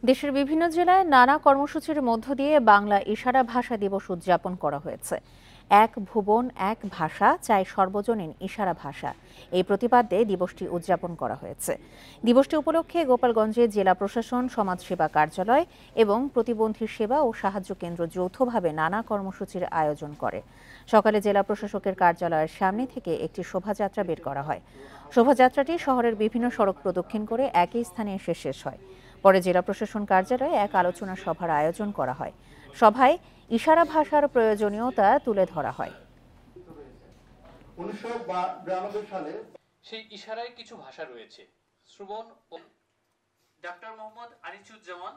দেশের বিভিন্ন জেলায় নানা কর্মসূচির মধ্য দিয়ে বাংলা ইশারা ভাষা দিবস উদযাপন করা হয়েছে। এক ভুবন এক ভাষা চাই সর্বজনীন ইশারা ভাষা, এই প্রতিপাদ্যে দিবসটি উদযাপন করা হয়েছে। দিবসটি উপলক্ষে গোপালগঞ্জে জেলা প্রশাসন, সমাজসেবা কার্যালয় এবং প্রতিবন্ধী সেবা ও সাহায্য কেন্দ্র যৌথভাবে নানা কর্মসূচির আয়োজন করে। সকালে জেলা প্রশাসকের কার্যালয়ের সামনে থেকে একটি শোভাযাত্রা বের করা হয়। শোভাযাত্রাটি শহরের বিভিন্ন সড়ক প্রদক্ষিণ করে একই স্থানে এসে শেষ হয়। পরে জেলা প্রশাসন কার্যালয়ে এক আলোচনা সভার আয়োজন করা হয়। সভায় ইশারা ভাষার প্রয়োজনীয়তা তুলে ধরা হয়। 1992 সালে সেই ইশারায় কিছু ভাষা রয়েছে। শ্রবণ ও ডাক্তার মোহাম্মদ আনিসুজ্জামান